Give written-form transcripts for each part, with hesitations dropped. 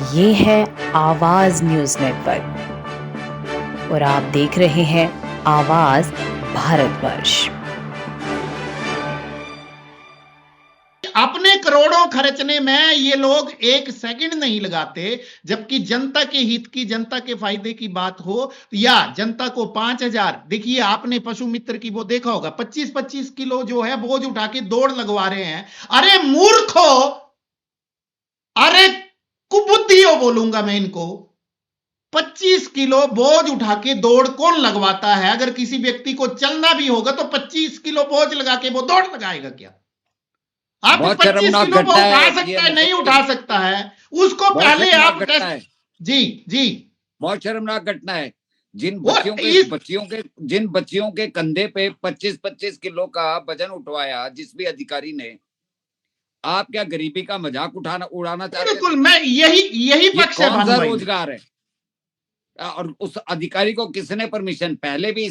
ये है आवाज न्यूज नेटवर्क और आप देख रहे हैं आवाज भारतवर्ष। अपने करोड़ों खर्चने में ये लोग एक सेकंड नहीं लगाते, जबकि जनता के हित की, जनता के फायदे की बात हो या जनता को 5,000, देखिए आपने पशु मित्र की वो देखा होगा, 25-25 किलो जो है बोझ उठा के दौड़ लगवा रहे हैं। अरे मूर्खो, अरे कुबुद्धियों बोलूंगा मैं इनको। 25 किलो बोझ उठा के दौड़ कौन लगवाता है? अगर किसी व्यक्ति को चलना भी होगा तो 25 किलो बोझ लगा के वो दौड़ लगाएगा क्या? आप बहुत 25 शर्मनाक किलो वो घटना उठा है सकता है, ये। नहीं उठा सकता है, उसको बहुत पहले शर्मनाक आप घटना है। जी जी बहुत शर्मनाक घटना है। जिन और जिन बच्चियों के कंधे पे 25-25 किलो का वजन उठवाया जिस भी अधिकारी ने, आप क्या गरीबी का मजाक उड़ाना चाहते थे? बिल्कुल, मैं यही ये पक्ष है कौन भानु सा भाई। रोजगार है? और उस अधिकारी को किसने परमिशन? पहले भी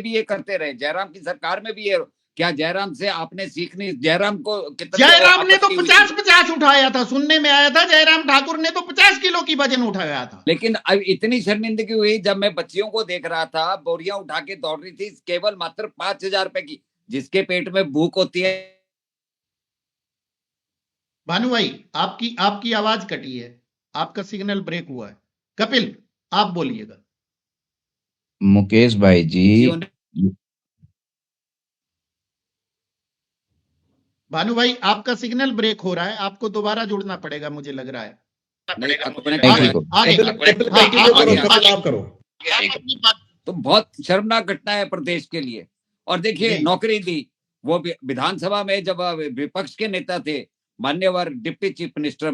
ये करते रहे। जयराम की सरकार में भी ये, क्या जयराम से आपने सीखनी? जयराम को कितनी जयराम ने तो आपत्ति हुई थी? 50-50 उठाया था, सुनने में आया था जयराम ठाकुर ने तो 50 किलो की वजन उठाया था। लेकिन अब इतनी शर्मिंदगी हुई जब मैं बच्चियों को देख रहा था, बोरियां उठा के दौड़ रही थी, केवल मात्र 5,000 रुपए की। जिसके पेट में भूख होती है। भानु भाई, आपकी आवाज कटी है, आपका सिग्नल ब्रेक हुआ है। कपिल, आप बोलिएगा। मुकेश भाई जी, भानु भाई, आपका सिग्नल ब्रेक हो रहा है, आपको दोबारा जुड़ना पड़ेगा, मुझे लग रहा है। तो बहुत शर्मनाक घटना है प्रदेश के लिए। और देखिए, नौकरी दी वो विधानसभा में जब विपक्ष के नेता थे, मान्यवर deputy chief minister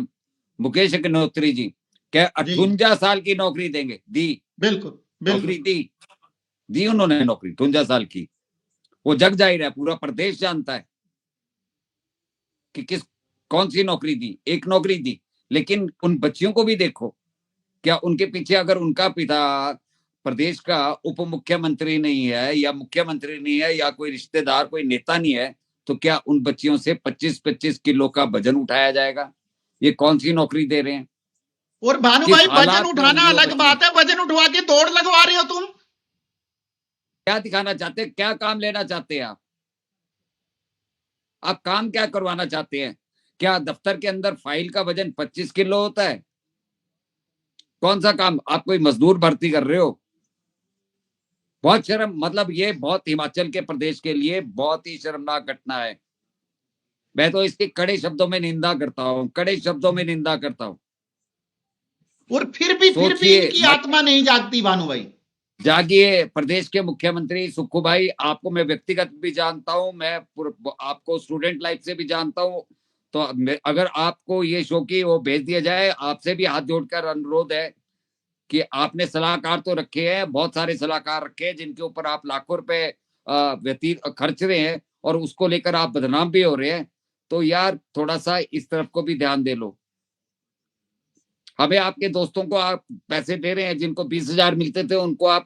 Mukesh Agnihotri ji, क्या 58 साल की नौकरी देंगे? दी, बिल्कुल नौकरी दी उन्होंने, नौकरी 58 साल की। वो जग जाहिर है, पूरा प्रदेश जानता है कि कौन सी नौकरी दी। एक नौकरी दी, लेकिन उन बच्चियों को भी देखो, क्या उनके पीछे अगर उनका पिता प्रदेश का उप मुख्यमंत्री नहीं है या मुख्यमंत्री नहीं है या कोई रिश्तेदार, कोई नेता नहीं है, तो क्या उन बच्चियों से 25-25 किलो का वजन उठाया जाएगा? ये कौन सी नौकरी दे रहे हैं? और भानु भाई, वजन उठाना अलग बात है, वजन उठवा के दौड़ लगवा रहे हो तुम। क्या दिखाना चाहते हैं? क्या काम लेना चाहते हैं आप काम क्या करवाना चाहते हैं? क्या दफ्तर के अंदर फाइल का वजन 25 किलो होता है? कौन सा काम? आप कोई मजदूर भर्ती कर रहे हो? बहुत शर्म, मतलब ये बहुत हिमाचल के प्रदेश के लिए बहुत ही शर्मनाक घटना है। मैं तो इसकी कड़े शब्दों में निंदा करता हूँ, कड़े शब्दों में निंदा करता हूँ। और फिर भी इनकी आत्मा नहीं जागती भानु भाई। जागिए। प्रदेश के मुख्यमंत्री सुक्खू भाई, आपको मैं व्यक्तिगत भी जानता हूं, मैं आपको स्टूडेंट लाइफ से भी जानता हूं, तो अगर आपको ये शो की वो भेज दिया जाए, आपसे भी हाथ जोड़कर अनुरोध है कि आपने सलाहकार तो रखे हैं, बहुत सारे सलाहकार रखे हैं जिनके ऊपर आप लाखों रुपए व्यतीत खर्च रहे हैं और उसको लेकर आप बदनाम भी हो रहे हैं। तो यार थोड़ा सा इस तरफ को भी ध्यान दे लो। हमें आपके दोस्तों को आप पैसे दे रहे हैं, जिनको 20,000 मिलते थे उनको आप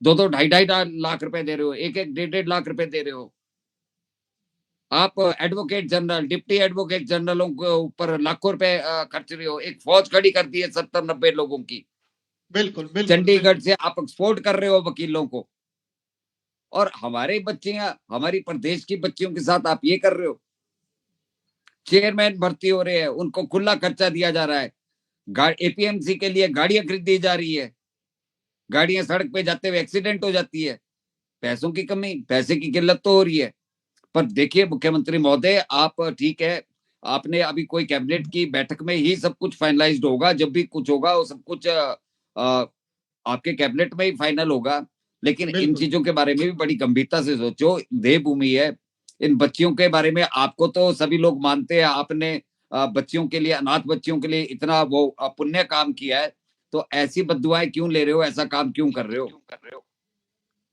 2-2, 2.5 लाख रुपए दे रहे हो, 1-1, 1.5 लाख रुपए दे रहे हो। आप एडवोकेट जनरल, डिप्टी एडवोकेट जनरलों के ऊपर लाखों रुपए खर्च रहे हो। एक फौज खड़ी कर दी है 70-90 लोगों की। बिल्कुल चंडीगढ़ से आप एक्सपोर्ट कर रहे हो वकीलों को, और हमारे बच्चियां, हमारी प्रदेश की बच्चियों के साथ आप ये कर रहे हो। चेयरमैन भर्ती हो रहे हैं, उनको खुला खर्चा दिया जा रहा है। एपीएमसी के लिए गाड़ियां खरीदी जा रही है, गाड़ियां सड़क पे जाते हुए एक्सीडेंट हो जाती है। पैसों की कमी, पैसे की किल्लत तो हो रही है। पर देखिए मुख्यमंत्री महोदय, आप ठीक है, आपने अभी कोई कैबिनेट की बैठक में ही सब कुछ फाइनलाइज्ड होगा। जब भी कुछ होगा वो सब कुछ आपके कैबिनेट में ही फाइनल होगा। लेकिन इन चीजों के बारे में भी बड़ी गंभीरता से सोचो। देवभूमि है, इन बच्चियों के बारे में आपको तो सभी लोग मानते हैं, आपने बच्चियों के लिए, अनाथ बच्चियों के लिए इतना वो पुण्य काम किया है, तो ऐसी बद्दुआएं क्यों ले रहे हो? ऐसा काम क्यों कर रहे हो?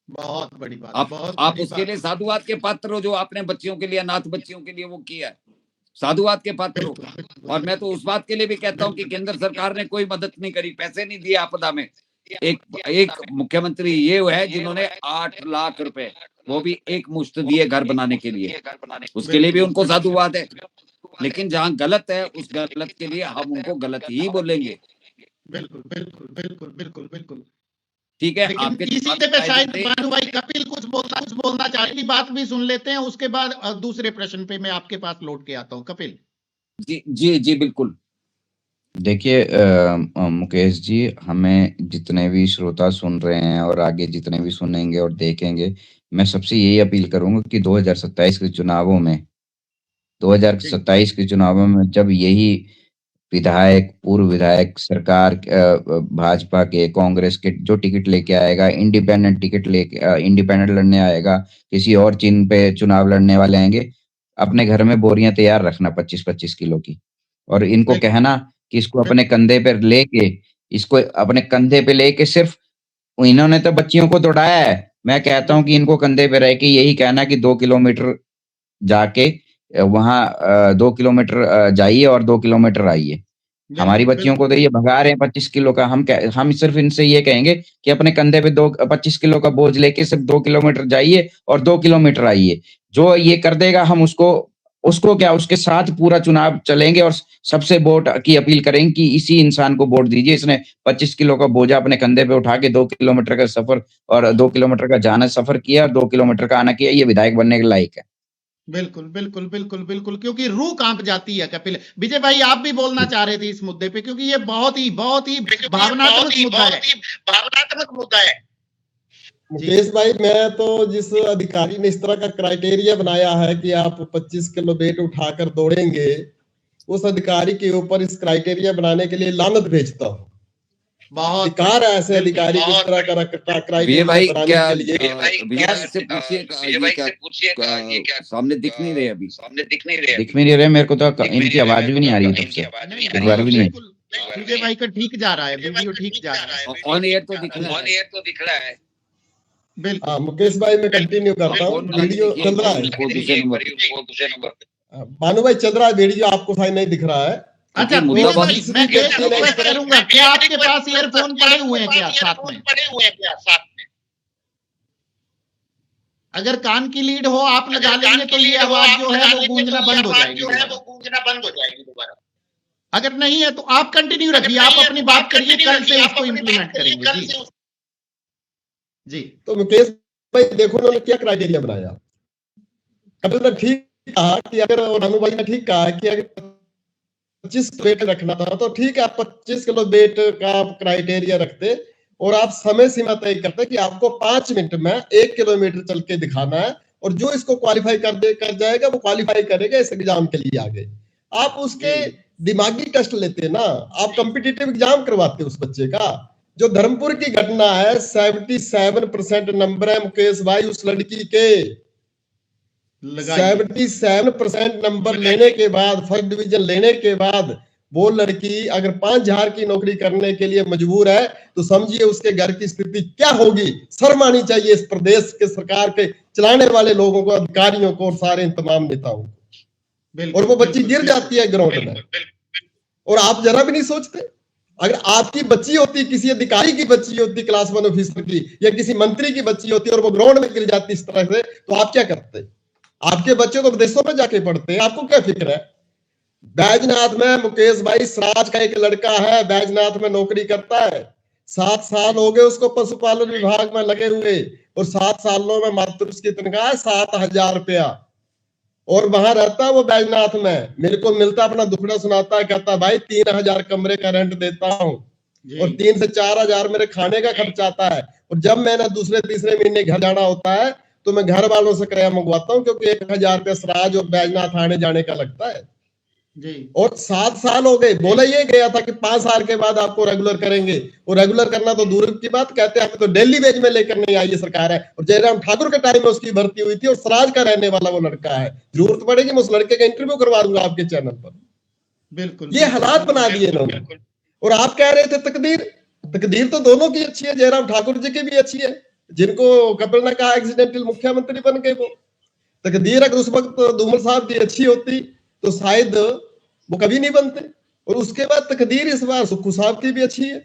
बहुत बड़ी बात। आप उसके लिए साधुवाद के पात्र हो, जो आपने बच्चियों के लिए, अनाथ बच्चियों के लिए वो किया है। साधुवाद के पात्र हो। और मैं तो उस बात के लिए भी कहता हूं कि केंद्र सरकार ने कोई मदद नहीं करी, पैसे नहीं दिए आपदा में। एक मुख्यमंत्री ये है जिन्होंने 8 लाख रुपए, वो भी एक मुश्त दिए घर बनाने के लिए। उसके लिए भी उनको साधुवाद है। लेकिन जहां गलत है उस गलत के लिए हम उनको गलत ही बोलेंगे। बिल्कुल बिल्कुल बिल्कुल बिल्कुल बिल्कुल। ठीक है, लेकिन आपके इसी जवाब पे शायद शायद थे। भानु भाई कपिल कुछ बोलना चाहेंगे, बात भी सुन लेते हैं, उसके बाद दूसरे प्रश्न पे मैं आपके पास लौट के आता हूं। कपिल जी जी जी बिल्कुल। देखिए मुकेश जी, हमें जितने भी श्रोता सुन रहे हैं और आगे जितने भी सुनेंगे और देखेंगे, मैं सबसे यही अपील करूंगा कि 2027 के चुनावों में, जी 2027 के चुनावों में जब यही विधायक, पूर्व विधायक सरकार भाजपा के, कांग्रेस के जो टिकट लेके आएगा, इंडिपेंडेंट टिकट लेके इंडिपेंडेंट लड़ने आएगा, किसी और चिन्ह पे चुनाव लड़ने वाले आएंगे, अपने घर में बोरियां तैयार रखना 25-25 किलो की, और इनको बिल्कुल कहना कि इसको अपने बिल्कुल कंधे पर लेके, इसको अपने कंधे पे लेके, सिर्फ इन्होंने तो बच्चियों को दौड़ाया है, मैं कहता हूं कि इनको कंधे पे रह के यही कहना कि 2 किलोमीटर जाके वहां 2 किलोमीटर जाइए और 2 किलोमीटर आइए। हमारी बिल्कुल बच्चियों को बिल्कुल तो ये भगा रहे हैं 25 किलो का, हम सिर्फ इनसे ये कहेंगे कि अपने कंधे पे 25 किलो का बोझ लेके सिर्फ 2 किलोमीटर जाइए और 2 किलोमीटर आइए। जो ये कर देगा, हम उसको उसको क्या, उसके साथ पूरा चुनाव चलेंगे और सबसे वोट की अपील करेंगे कि इसी इंसान को वोट दीजिए, इसने 25 किलो का बोझा अपने कंधे पे उठा के 2 किलोमीटर का सफर और 2 किलोमीटर का जाना सफर किया और 2 किलोमीटर का आना किया, ये विधायक बनने के लायक है। बिल्कुल बिल्कुल बिल्कुल बिल्कुल, क्योंकि रूह कांप जाती है। कपिल, विजय भाई आप भी बोलना चाह रहे थे इस मुद्दे पे, क्योंकि ये बहुत ही भावनात्मक मुद्दा है। मुकेश भाई, मैं तो जिस अधिकारी ने इस तरह का क्राइटेरिया बनाया है कि आप 25 किलो वेट उठाकर दौड़ेंगे, उस अधिकारी के ऊपर इस क्राइटेरिया बनाने के लिए लानत भेजता हूँ। बहुत बेकार है ऐसे अधिकारी को इस तरह का क्राइटेरिया भाई बनाने क्या के लिए। भैया से पूछिए, ये क्या सामने दिख नहीं रहे अभी? दिख भी नहीं रहे मेरे को, तो इनकी आवाज भी नहीं आ रही है तब से, एक बार भी नहीं। विजय भाई का ठीक जा रहा है, वीडियो ठीक जा रहा है, ऑन एयर तो दिख रहा है। बिल्कुल। हाँ मुकेश भाई, मैं कंटिन्यू करता हूँ, वीडियो चल रहा है। भानु भाई चल रहा है वीडियो, आपको शायद नहीं दिख रहा है। अच्छा, मुद्दा बहुत मैं रिक्वेस्ट करूंगा, क्या आपके पास ईयरफोन पड़े हुए हैं क्या साथ में? अगर कान की लीड हो आप लगा लेंगे तो ये आवाज जो है वो गूंजना बंद हो जाएगी दोबारा। अगर नहीं है तो आप कंटिन्यू रखिए, आप अपनी बात करिए, कल से इसको इम्प्लीमेंट करेंगे। जी जी। तो मुकेश भाई देखो उन्होंने क्या क्राइटेरिया बनाया। कपिल ने ठीक कहा कि अगर, और भानु भाई ने ठीक कहा कि अगर 25 वेट रखना था तो ठीक है, आप 25 किलो वेट का क्राइटेरिया रखते और आप समय सीमा तय करते कि आपको 5 मिनट में 1 किलोमीटर चल के दिखाना है, और जो इसको क्वालिफाई कर जाएगा वो क्वालिफाई करेगा इस एग्जाम के लिए आगे। आप उसके दिमागी टेस्ट लेते ना, आप कॉम्पिटिटिव एग्जाम करवाते उस बच्चे का। जो धर्मपुर की घटना है, 77% नंबर है मुकेश भाई उस लड़की के। 77% नंबर लेने के बाद, फर्स्ट डिवीजन लेने के बाद, वो लड़की अगर 5,000 की नौकरी करने के लिए मजबूर है तो समझिए उसके घर की स्थिति क्या होगी। शर्म आनी चाहिए इस प्रदेश के सरकार के चलाने वाले लोगों को, अधिकारियों को और सारे तमाम नेताओं को। और वो बच्ची गिर जाती है ग्राउंड में, और आप जरा भी नहीं सोचते। अगर आपकी बच्ची होती, किसी अधिकारी की बच्ची होती, क्लास 1 ऑफिसर की या किसी मंत्री की बच्ची होती और वो ग्राउंड में गिर जाती इस तरह से, तो आप क्या करते? आपके बच्चे तो विदेशों में जाके पढ़ते हैं, आपको क्या फिक्र है? बैजनाथ में मुकेश भाई सराज का एक लड़का है, बैजनाथ में नौकरी करता है, 7 साल हो गए उसको पशुपालन विभाग में लगे हुए, और 7 सालों में मात्र उसकी तनख्वाह है 7,000 रुपया, और वहां रहता है वो बैजनाथ में। मेरे को मिलता, अपना दुखड़ा सुनाता है, कहता भाई 3,000 कमरे का रेंट देता हूँ और 3 से 4,000 मेरे खाने का खर्च आता है, और जब मैंने दूसरे तीसरे महीने घर जाना होता है तो मैं घर वालों से किराया मंगवाता हूँ, क्योंकि 1,000 रुपया सराज और बैजनाथ आने जाने का लगता है जी। और 7 साल हो गए। बोला ये गया था कि 5 साल के बाद आपको रेगुलर करेंगे, और रेगुलर करना तो दूर की बात, कहते हैं हमें तो डेली वेज में लेकर नहीं आई ये सरकार है। और जयराम ठाकुर के टाइम में उसकी भर्ती हुई थी और सराज का रहने वाला वो लड़का है। जरूरत पड़ेगी मैं उस लड़के का इंटरव्यू करवा दूंगा आपके चैनल पर। बिल्कुल, ये हालात बना दिए इन्होंने। और आप कह रहे थे तकदीर तो दोनों की अच्छी है, जयराम ठाकुर जी की भी अच्छी है, जिनको कपिल ने कहा एक्सीडेंटल मुख्यमंत्री बन गए वो। तकदीर अगर उस वक्त धूमल साहब की अच्छी होती तो शायद वो कभी नहीं बनते। और उसके बाद तकदीर इस बार सुक्खू साहब की भी अच्छी है,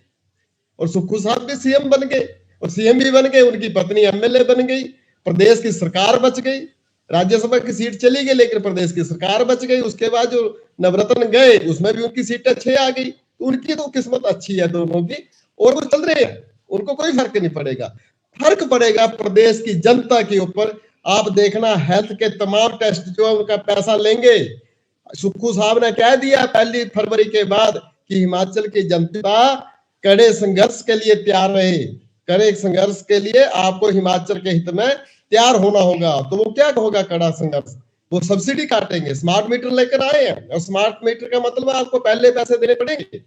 और सुक्खू साहब भी सीएम बन गए, और सीएम भी बन गए, उनकी पत्नी एमएलए बन गई, प्रदेश की सरकार बच गई। राज्यसभा की सीट चली गई लेकिन प्रदेश की सरकार बच गई। उसके बाद जो नवरत्न गए उसमें भी उनकी सीटें 6 आ गई। तो उनकी तो किस्मत अच्छी है दोनों की, और वो चल रहे हैं, उनको कोई फर्क नहीं पड़ेगा। फर्क पड़ेगा प्रदेश की जनता के ऊपर। आप देखना हेल्थ के तमाम टेस्ट जो उनका पैसा लेंगे। सुक्खू साहब ने कह दिया 1 फरवरी के बाद कि हिमाचल की जनता कड़े संघर्ष के लिए तैयार रहे। कड़े संघर्ष के लिए आपको हिमाचल के हित में तैयार होना होगा। तो वो क्या होगा कड़ा संघर्ष? वो सब्सिडी काटेंगे। स्मार्ट मीटर लेकर आए हैं, और स्मार्ट मीटर का मतलब आपको पहले पैसे देने पड़ेंगे।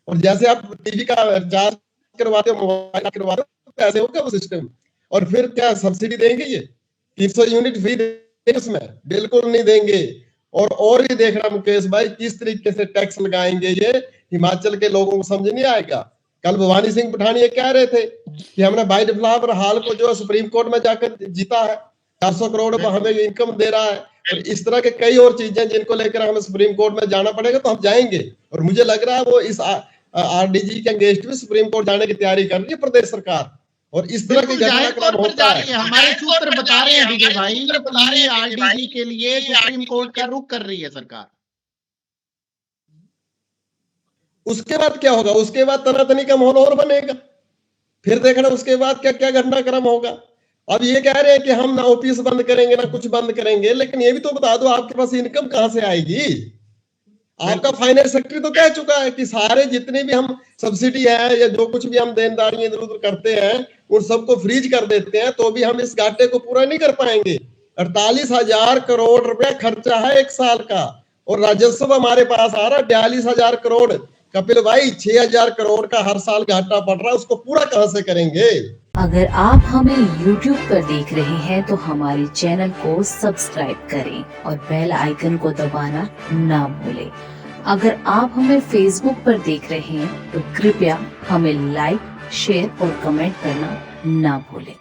और जैसे आप टीवी का रिचार्ज करवाते हो, मोबाइल करवाते हो, पैसे होगा वो सिस्टम। और फिर क्या सब्सिडी देंगे? ये 300 यूनिट फ्री देंगे उसमें? बिल्कुल नहीं देंगे। और ये देखना मुकेश भाई, किस तरीके से टैक्स लगाएंगे ये, हिमाचल के लोगों को समझ नहीं आएगा। कल भवानी सिंह पठान ये कह रहे थे कि हमने बाई डिफॉल्ट हाल को जो सुप्रीम कोर्ट में जाकर जीता है, 400 करोड़ हमें इनकम दे रहा है। और इस तरह के कई और चीजें जिनको लेकर हमें सुप्रीम कोर्ट में जाना पड़ेगा, तो हम जाएंगे। और मुझे लग रहा है वो इस आरडीजी के अगेंस्ट भी सुप्रीम कोर्ट जाने की तैयारी कर रही है प्रदेश सरकार। और इस तरह की घटनाक्रम होता है। हमारे सूत्र बता रहे हैं विजय भाई, आरडीजी के लिए सुप्रीम कोर्ट का रुख कर रही है सरकार। उसके बाद क्या होगा? उसके बाद तनातनी का माहौल और बनेगा। फिर देखना उसके बाद क्या क्या घटनाक्रम होगा। अब ये कह रहे हैं कि हम ना ऑफिस बंद करेंगे ना कुछ बंद करेंगे, लेकिन ये भी तो बता दो आपके पास इनकम कहां से आएगी? आपका फाइनेंस सेक्रेटरी तो कह चुका है कि सारे जितने भी हम सब्सिडी है या जो कुछ भी हम देनदारियां इधर उधर करते हैं उन सबको फ्रीज कर देते हैं, तो भी हम इस घाटे को पूरा नहीं कर पाएंगे। 48,000 करोड़ रुपया खर्चा है 1 साल का, और राजस्व हमारे पास आ रहा है 42,000 करोड़। कपिल भाई 6,000 करोड़ का हर साल घाटा पड़ रहा है, उसको पूरा कहां से करेंगे? अगर आप हमें YouTube पर देख रहे हैं तो हमारे चैनल को सब्सक्राइब करें और बेल आइकन को दबाना ना भूलें। अगर आप हमें Facebook पर देख रहे हैं तो कृपया हमें लाइक, शेयर और कमेंट करना ना भूलें।